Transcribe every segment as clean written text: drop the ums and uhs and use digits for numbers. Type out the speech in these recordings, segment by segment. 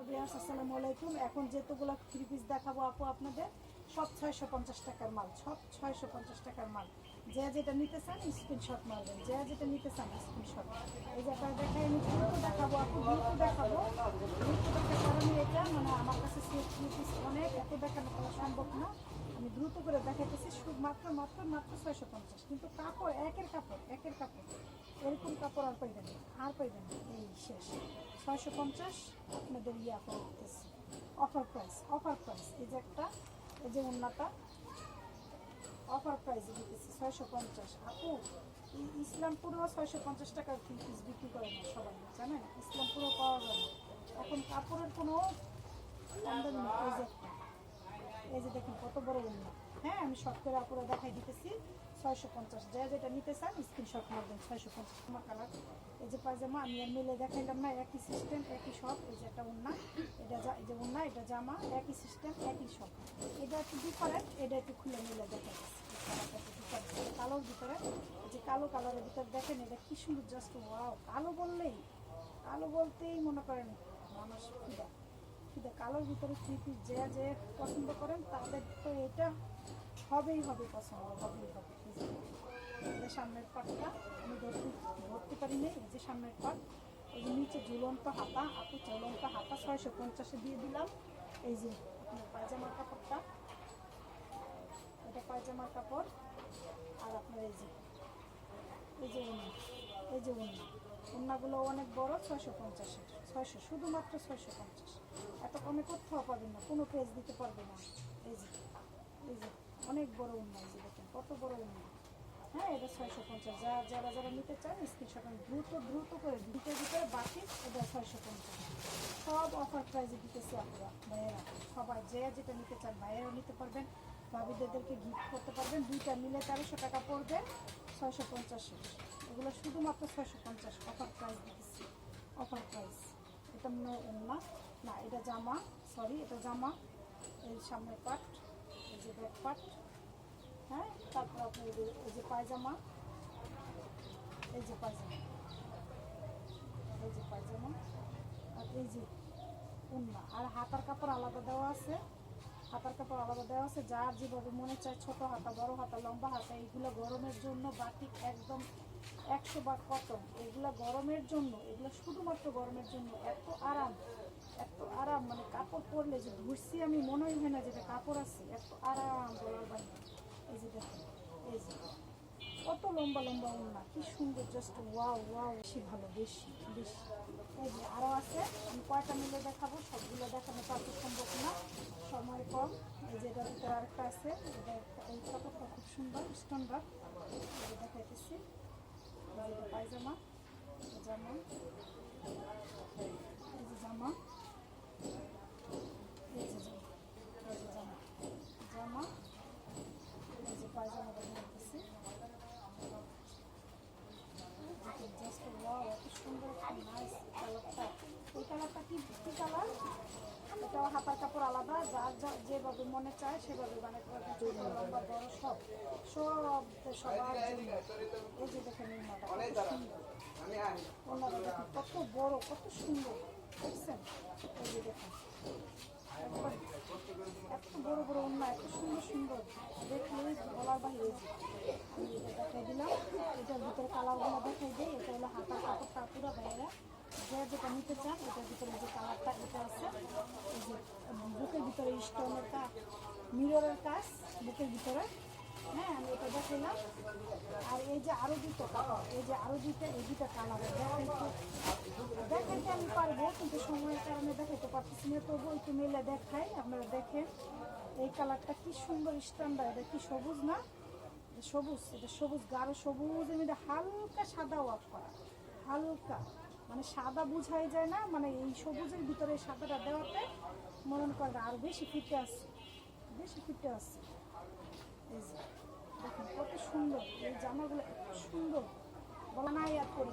Viewers আসসালামু আলাইকুম। এখন যেতগুলো থ্রি পিস দেখাবো আপু আপনাদের সব 650 টাকার মাল, সব 650 টাকার মাল। যে যেটা নিতে চান স্ক্রিনশট মারবেন, যে যেটা নিতে চান স্ক্রিনশট। এই যে আপনারা দেখাই আমি দ্রুত দেখাবো আপু, দ্রুত দেখাবো। দ্রুত দেখার কারণে এটা মানে আমার কাছে সেট থ্রি পিস অনেক, এত দেখানো করা সম্ভব না। আমি দ্রুত করে দেখাইতেছি, মাত্র মাত্র মাত্র 650। কিন্তু কাপড় একের কাপড়, একের কাপড়, এরকম কাপড় আর পাইবেন না, আর পাইবেন না। এই শেষ 650 আপনাদের ইয়া করে দিতেছি, অফার প্রাইস, অফার প্রাইস। এই যে একটা, এই যে ওন্নাটা অফার প্রাইসে দিতেছি 650। আপু ইসলামপুরেও 650 টাকার থ্রি পিস বিক্রি করে না সবাই, জানেন? ইসলামপুরেও পাওয়া যায় না এখন কাপড়ের কোনো দাম নেই। এই যে একটা, এই যে দেখুন কত বড় ওন্না। হ্যাঁ, আমি শর্ট করে আপুরা দেখাই দিতেছি 650। যা যেটা নিতে চান স্ক্রিনশট মারবেন। 650 আমার কালার। এই যে পায়জামা আমি আর মিলে দেখাইলাম না, একই সিস্টেম একই সব। এই যে একটা ওন্না, এটা এই যে ওন্না, এটা জামা, একই সিস্টেম একই সব। এটা একটু ডিফারেন্ট, এটা একটু খুলে মিলে দেখাইতেছি। কালোর ভিতরে, এই যে কালো কালারের ভিতরে দেখেন এটা কি সুন্দর, জাস্ট ওয়াও। কালো বললেই, কালো বলতেই মনে করেন মানুষ ফিদা ফিদা। কালোর ভিতরে থ্রি পিস যে যে পছন্দ করেন তাদের তো এটা হবেই হবে, পছন্দ হবেই হবে। এটা সামনের পাটটা আমি ধরতে পারি নাই। এই যে সামনের পাট, এই যে নিচে ঝুলন্ত হাতা, আপু ঝুলন্ত হাতা 650-এ দিয়ে দিলাম। এই যে আপনার পায়জামার কাপড়টা, এটা পায়জামার কাপড়। আর আপনার এই যে ওড়না, এই যে ওড়নাগুলো অনেক বড়, 650-এর, 600, শুধুমাত্র 650। এত কমে কোথাও পাবেন না, কোনো পেজ দিতে পারবে না। এই যে অনেক বড় ওড়না, এই যে দেখেন কত বড় ওড়না। হ্যাঁ, এটা 650। যারা যারা নিতে চান স্ক্রিনশট দ্রুত দ্রুত করে ভিতরে ভিতরে বাকি। এটা 650, সব অফার প্রাইসে দিতেছি আপনারা ভাইয়েরা। সবাই যে যেটা নিতে চান ভাইয়েরাও নিতে পারবেন, ভাবিদেরকে গিফট করতে পারবেন। দুইটা মিলে 1300 টাকা পড়বে 650। এগুলো শুধুমাত্র 650 অফার প্রাইস দিতেছি, অফার প্রাইস। এটা মনে হয় না, এটা জামা, সরি এটা জামা। এই সামনের পাট, এই যে ব্যাক পাট। হ্যাঁ, তারপর আপনি এই যে পায়জামা, এই যে পায়জামা, এই যে পায়জামা। আর এই যে ওন্না। আর হাতার কাপড় আলাদা দেওয়া আছে, হাতার কাপড় আলাদা দেওয়া আছে। যার যেভাবে মনে চায়, ছোট হাতা, বড় হাতা, লম্বা হাতা। এইগুলো গরমের জন্য বাটিক একদম 100 বার কটন। এগুলো গরমের জন্য, এগুলো শুধুমাত্র গরমের জন্য। এত আরাম, এত আরাম, মানে কাপড় পরলে যে ঘুরছি আমি মনেই হয় না যেটা কাপড় আছে। এত আরাম বলার বাইরে। এই যে দেখুন, এই যে কত লম্বা লম্বা ওড়না, কি সুন্দর, জাস্ট ওয়াও ওয়াও। বেশি ভালো, বেশি বেশি। এই যে আরও আছে, আমি কয়টা মিলে দেখাবো, সবগুলো দেখানো তো সম্ভব না, সময় কম। এই যে এটার ভিতরে আরেকটা আছে, এটা এই কাপড়টা খুব সুন্দর স্ট্যান্ডার্ড। এই যে দেখাইতেছি, এই যে পায়জামা, জামা, এই যে জামা, এই যে জামা, জামা, এই যে পায়জামা দেখাইতেছি। জাস্ট ওয়াও, এত সুন্দর, নাইস কালারটা। এই কালারটা কি কালার? এটাও হাতার কাপড় আলাদা, যার যেভাবে মনে চায় সেভাবে বানাতে পারবে। ছোট লম্বা বড় সব সব সবার জন্য। এই যে দেখেন ওনারা দেখেন কত বড়, কত সুন্দর, দেখছেন? এই যে দেখেন এত বড় বড় ওন্না, এত সুন্দর সুন্দর, দেখলে বলার বাইরে। আমি এটা দেখাই দিলাম, এটার ভিতরে কালারগুলো দেখাই দিই। এটা হলো হাতার কাপড়টা পুরো বাইরে। যে যেটা নিতে চান এটার ভিতরে যে কালারটা এটা আছে, এই যে বুকের ভিতরে স্টোনের কাজ, মিররের কাজ বুকের ভিতরে। হ্যাঁ, আমি এটা দেখাইলাম। আর এই যে আরও দুটো কালার, এই যে আরও দুইটা, এই দুটা কালার দেখাইতে আমি পারবো, কিন্তু সময়ের কারণে দেখাইতে পারতেছি না। তবু একটু মেলে দেখাই, আপনারা দেখেন। এই কালারটা কি সুন্দর স্ট্যান্ডার্ড। এটা কি সবুজ না? সবুজ, এটা সবুজ, গাঢ় সবুজ। এটা হালকা সাদা ওয়াশ করা, হালকা, মানে সাদা বুঝাই যায় না, মানে এই সবুজের ভিতরে সাদাটা দেওয়াতে মনে করেন আরও বেশি ফিটে আসছে, বেশি ফিটে আসছে। এই যে দেখুন কত সুন্দর, এই জামাগুলো এত সুন্দর। বানাইয়া করি,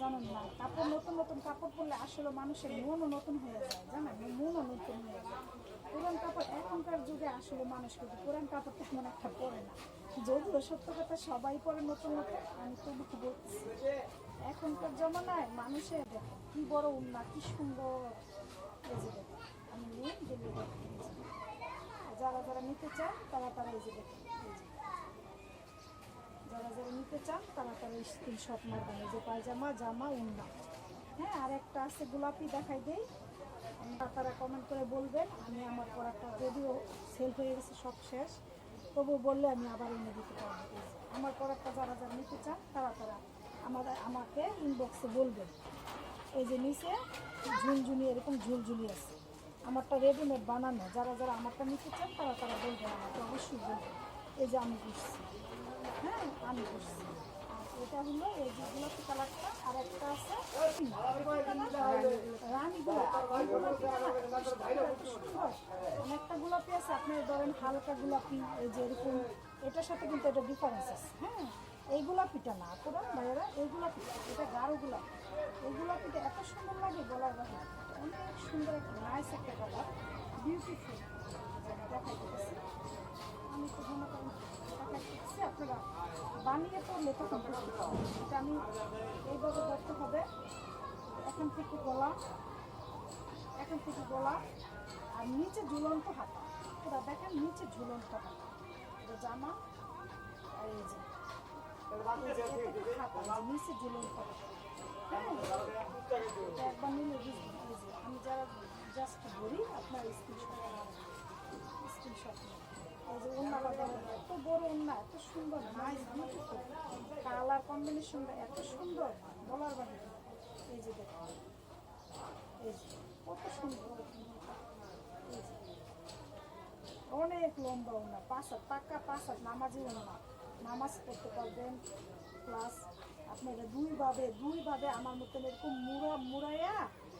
জানেন না? কাপড় নতুন নতুন কাপড় পরলে আসলে মানুষের মনও নতুন হয়ে যায়, জানেন? মনও নতুন হয়ে যায়। পুরান কাপড় এখনকার যুগে আসলে মানুষ কিন্তু পুরান কাপড় তেমন একটা পরে না। যদিও সত্য কথা সবাই পরে নতুন নতুন, আমি তবু বলতেছি এখনকার জমানায় মানুষের দেখো কি বড় ওন্না, কি সুন্দর। যারা যারা নিতে চান তারা তারা এই যে দেখেন, এই যে যারা যারা নিতে চান তারা তারা স্ক্রিনশট মারবেন। এই যে পায়জামা, জামা, উন্না। হ্যাঁ, আর একটা আছে গোলাপি, দেখাই দেই। তারা কমেন্ট করে বলবেন। আমি আমার প্রোডাক্টটা যদিও সেল হয়ে গেছে, সব শেষ, তবু বললে আমি আবার এনে দিতে পারবো। আমার প্রোডাক্টটা যারা যারা নিতে চান তারা তারা আমাকে ইনবক্সে বলবেন। এই যে নিচে ঝুলঝুলি, এরকম ঝুলঝুলি আছে। আমারটা রেডিমেড বানানো। যারা যারা আমারটা নিতে চান তারা তারা বলবেন, আমাকে অবশ্যই বলবেন। এই যে আমি করছি, হ্যাঁ আমি করছি। এটা হলো এই যে গোলাপি কালারটা, আর একটা আছে রানী গোলাপি। অনেকটা গোলাপি আছে, আপনি ধরেন হালকা গোলাপি, এই যে এরকম। এটার সাথে কিন্তু এটা ডিফারেন্স আছে। হ্যাঁ, এই গোলাপিটা না পুরো ভাইয়েরা, এই গোলাপিটা, এটা গাঢ় গোলাপি। এই গোলাপিটা এত সুন্দর লাগে বলার বাইরে, অনেক সুন্দর একটা নাইস একটা কালার, বিউটিফুল। দেখাইতেছি আমি তো মনে করেন দেখাইতেছি, আপনারা বানিয়ে পড়লে তখন বুঝতে পারবেন। এটা আমি এইভাবে ধরতে হবে, এখান থেকে গলা, এখান থেকে গলা, আর নিচে ঝুলন্ত হাতা। পুরা দেখেন নিচে ঝুলন্ত হাতা, এটা জামা। আর এই যে নিচে ঝুলন্ত হাতা। হ্যাঁ, একবার নিলে বুঝবেন। এই যে আমি যারা জাস্ট ধরি, আপনার স্ক্রিনশট এই যে ওন্নাটা দেখেন, এত বড় ওন্না, এত সুন্দর, নাইস বিউটিফুল। কালার কম্বিনেশনটা এত সুন্দর বলার বাইরে। এই যে দেখেন, এই যে কত সুন্দর, এই যে অনেক লম্বা ওন্না, 5 হাত পাক্কা, 5 হাত নামাজি ওন্না। নামাজ পড়তে পারবেন, প্লাস আপনারা দুইভাবে আমার মতন এরকম মুড়াইয়া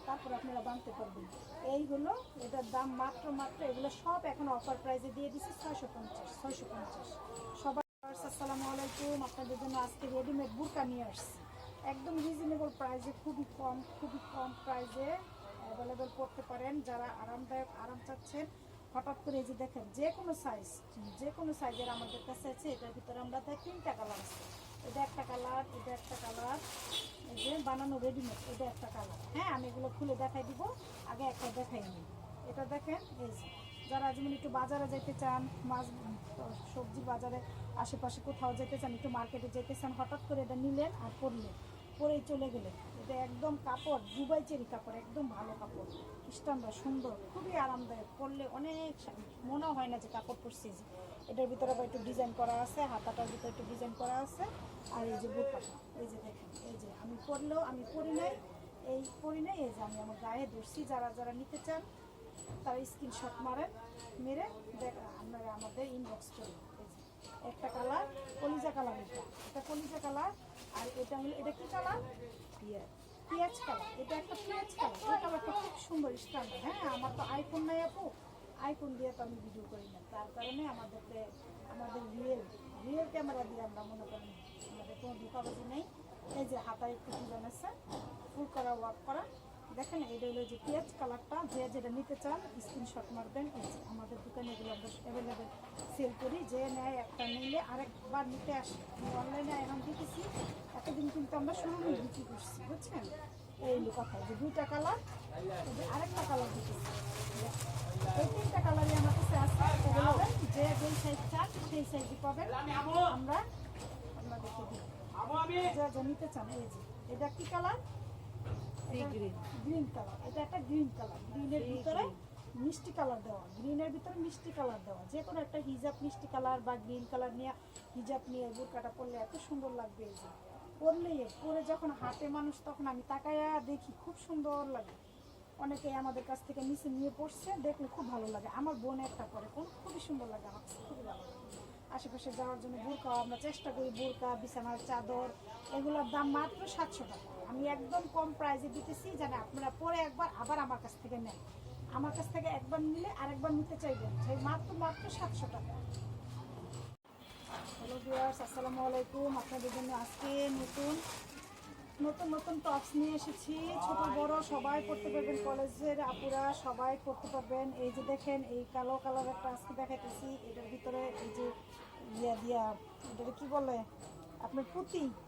তারপর আপনারা বাঁধতে পারবেন। এই হলো এটার দাম মাত্র এগুলো সব এখন অফার প্রাইসে দিয়ে দিচ্ছি 650। সবাই আসসালামু আলাইকুম। আপনাদের জন্য আজকে রেডিমেড বুরকা নিয়ে আসছি, একদম রিজনেবল প্রাইসে, খুবই কম প্রাইসে অ্যাভেলেবেল করতে পারেন। যারা আরামদায়ক আরাম চাচ্ছেন, হঠাৎ করে এই যে দেখেন, যে কোনো সাইজের আমাদের কাছে আছে। এটার ভিতরে আমরা তাই 3টা কালার আছে। এটা একটা কালার, এটা একটা কালার, এই যে বানানো রেডিমেড, এটা একটা কালার। হ্যাঁ, আমি এগুলো খুলে দেখাই দিব, আগে একটা দেখাই নিই। এটা দেখেন, এই যে যারা যেমন একটু বাজারে যেতে চান, মাছ সবজি বাজারে আশেপাশে কোথাও যেতে চান, একটু মার্কেটে যেতে চান, হঠাৎ করে এটা নিলেন আর পরেই চলে গেলেন। এটা একদম কাপড় দুবাই চেরি কাপড়, একদম ভালো কাপড়, স্ট্যান্ডার্ড, সুন্দর, খুবই আরামদায়ক। পরলে অনেক মনে হয় না যে কাপড় পরছি। এটার ভিতরে আবার একটু ডিজাইন করা আছে, হাতাটার ভিতরে একটু ডিজাইন করা আছে। আর এই যে বুটপাটা, এই যে দেখেন, এই যে আমি পরলেও আমি পরি নাই, এই যে আমি আমার গায়ে ধরছি। যারা যারা নিতে চান তারা স্ক্রিনশট মেরে আপনারা আমাদের ইনবক্স করুন। এই যে একটা কালার কলিজা কালার, এটা কলিজা কালার। আর এটা হলো, এটা কি কালার? পেঁয়াজ কালার। এটা একটা পেঁয়াজ কালার, এই কালারটা খুব সুন্দর স্ট্যান্ডার্ড। হ্যাঁ, আমার তো আইফোন নাই আপু, আইফোন দিয়ে তো আমি ভিডিও করি না, তার কারণে আমাদের রিয়েল ক্যামেরা দিয়ে আমরা মনে করি, আমাদের কোনো ডিপাবাজি নেই। এই যে হাতায় একটু ডিজাইন আছে, ফুল করা ওয়ার্ক করা। দেখেন, এটা হলো যে পেঁয়াজ কালারটা। যেটা নিতে চান স্ক্রিনশট মারবেন। এই যে আমাদের দোকানে এগুলো আমরা অ্যাভেলেবেল সেল করি। যে নেয় একটা নিলে আরেকবার নিতে আসে। আমি অনলাইনে এখন দিতেছি, এতদিন কিন্তু আমরা শোরুমে বিক্রি করছি, বুঝছেন? এই কথা, যে 2টা কালার, আরেকটা কালার দিতেছি। এই 3টা কালারই আমার কাছে আছে অ্যাভেলেবেল। যে যেই সাইজ চান সেই সাইজই পাবেন, আমরা আপনাদেরকে দিই। যা নিতে চান। এই যে এটা কি কালার? Green colour. এটা একটা গ্রিন কালার, গ্রিনের ভিতরে মিষ্টি কালার দেওয়া, যে কোনো একটা হিজাব মিষ্টি কালার বা গ্রিন কালার নিয়ে হিজাব নিয়ে বুরকাটা পরলে এত সুন্দর লাগবে। এই যে পরে যখন হাঁটে মানুষ, তখন আমি তাকায়া দেখি, খুব সুন্দর লাগে। অনেকেই আমাদের কাছ থেকে নিচে নিয়ে পড়ছে, দেখলে খুব ভালো লাগে। আমার বোন একটা পরে, খুবই সুন্দর লাগে, আমার কাছে খুবই ভালো লাগে। আশেপাশে যাওয়ার জন্য বোরকা আমরা চেষ্টা করি, বোরকা, বিছানার চাদর, এগুলোর দাম মাত্র 700 টাকা। আমি একদম কম প্রাইসে দিতেছি, যেন আপনারা পরে একবার আবার আমার কাছ থেকে নেন। আমার কাছ থেকে একবার নিলে আরেকবার নিতে চাইবেন, সেই মাত্র 700 টাকা। হ্যালো ভিউয়ার্স, আসসালামু আলাইকুম। আপনাদের জন্য আজকে নতুন টপস নিয়ে এসেছি। ছোট বড় সবাই পড়তে পারবেন, কলেজের আপুরা সবাই পড়তে পারবেন। এই যে দেখেন, এই কালো কালার একটা আজকে দেখাইতেছি। এটার ভিতরে এই যে এটাকে কি বলে, আপনার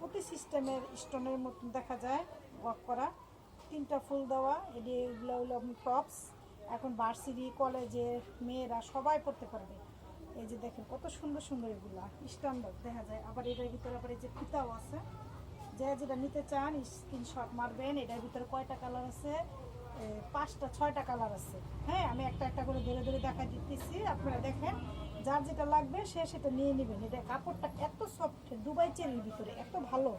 পুঁতি সিস্টেমের স্টোনের মতন দেখা যায়, ওয়ার্ক করা, 3টা ফুল দেওয়া। এগুলো হলো টপস। এখন ভার্সিটি কলেজের মেয়েরা সবাই পড়তে পারবে। এই যে দেখেন কত সুন্দর সুন্দর এগুলা স্ট্যান্ডার্ড দেখা যায়। আবার এটার ভিতরে আবার এই যে ফিতাও আছে, যে যেটা নিতে চান স্ক্রিনশট মারবেন। এটার ভিতরে কয়টা কালার আছে? 5টা 6টা কালার আছে। হ্যাঁ, আমি একটা একটা করে ধরে ধরে দেখা দিতেছি, আপনারা দেখেন যার যেটা লাগবে সে সেটা নিয়ে নেবেন। এটা কাপড়টা এত সফট, দুবাই চেরির ভিতরে এত ভালো,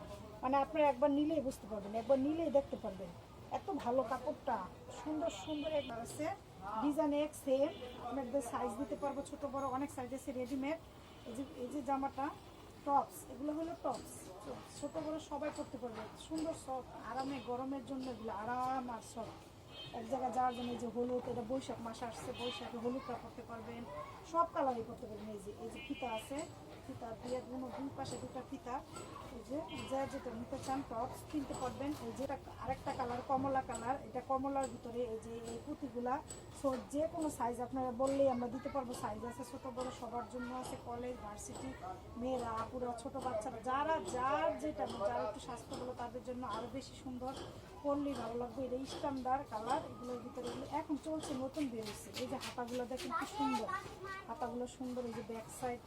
মানে আপনারা একবার নিলেই বুঝতে পারবেন, একবার নিলেই দেখতে পারবেন এত ভালো কাপড়টা। সুন্দর সুন্দর একটা আছে, ডিজাইন এক সেম, আপনাদের সাইজ দিতে পারবো ছোট বড় অনেক সাইজ আছে রেডিমেড। এই যে জামাটা টপস, এগুলো হলো টপস, ছোট বড় সবাই পরতে পারবে। সুন্দর সফট, আরামে গরমের জন্য এগুলো আরাম আর সফট। এক জায়গায় যাওয়ার জন্য এই যে হলুদ, এটা বৈশাখ মাস আসছে, বৈশাখে হলুদটা পরতে পারবেন, সব কালারই পরতে পারবেন। এই যে ফিতা আছে, ফিতা দিয়ে দুই পাশে দুটা ফিতা। এই যে যেটা নিতে চান টপস কিনতে পারবেন। এই যে আরেকটা কালার কমলা কালার, এটা কমলার ভিতরে এই যে এই পুঁতিগুলা। সো যে কোনো সাইজ আপনারা বললেই আমরা দিতে পারবো, সাইজ আছে ছোট বড় সবার জন্য আছে। কলেজ ভার্সিটি মেয়েরা, আপুরা, ছোট বাচ্চারা, যারা যার যেটা যারা একটু স্বাস্থ্য হলো তাদের জন্য আরও বেশি সুন্দর, পরলেই ভালো লাগবে। এটা স্ট্যান্ডার্ড কালার, এগুলোর ভিতরে এগুলো এখন চলছে, নতুন বেরিয়েছে। এই যে হাতাগুলো দেখেন কি সুন্দর, হাতাগুলো সুন্দর। এই যে ব্যাক সাইড,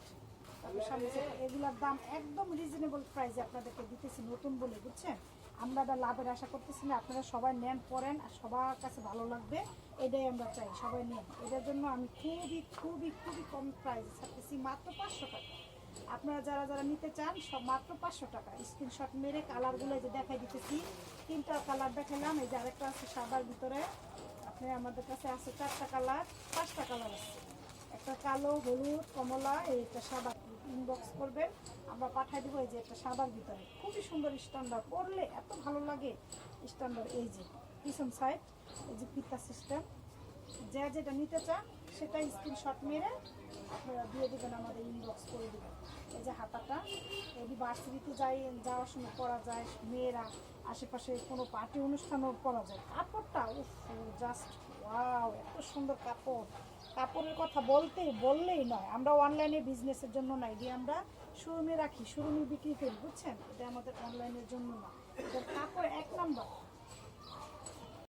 তারপর সামনে সাইড, এগুলোর দাম একদম রিজনেবল প্রাইসে আপনাদেরকে দিতেছি, নতুন বলে, বুঝছেন? আমরা লাভের আশা করতেছি না, আপনারা সবাই নেন, পরেন, আর সবার কাছে ভালো লাগবে, এটাই আমরা চাই, সবাই নেন। এটার জন্য আমি খুবই খুবই খুবই কম প্রাইসে ছাড়তেছি, মাত্র 500 টাকা। আপনারা যারা যারা নিতে চান সব মাত্র 500 টাকা। স্ক্রিনশট মেরে কালারগুলো যে দেখাই দিতেছি, 3টা কালার দেখালাম। এই যে আরেকটা আছে সাদার ভিতরে, আপনি আমাদের কাছে আছে 4টা কালার, 5টা কালার আছে, একটা কালো, হলুদ, কমলা, এইটা সাদা। ইনবক্স করবেন, আমরা পাঠিয়ে দেবো। এই যে একটা সাদার ভিতরে খুবই সুন্দর স্ট্যান্ডার্ড, পরলে এত ভালো লাগে স্ট্যান্ডার্ড। এই যে পিছন সাইড, এই যে ফিতা সিস্টেম, যে যেটা নিতে চান সেটা স্ক্রিনশট মেরে আপনারা দিয়ে দেবেন, আমাদের ইনবক্স করে দেবেন। এই যে হাতাটা, এই ভার্সিটিতে যাওয়ার সময় পরা যায়, মেয়েরা আশেপাশে কোনো পার্টি অনুষ্ঠানও পরা যায়। কাপড়টা জাস্ট ওয়াও, এত সুন্দর কাপড়। কাপড়ের কথা বললেই নয়, আমরা অনলাইনে বিজনেসের জন্য না, এটি আমরা শোরুমে রাখি, শোরুমে বিক্রি করি, বুঝছেন? এটা আমাদের অনলাইনের জন্য না, এটার কাপড় 1 নাম্বার।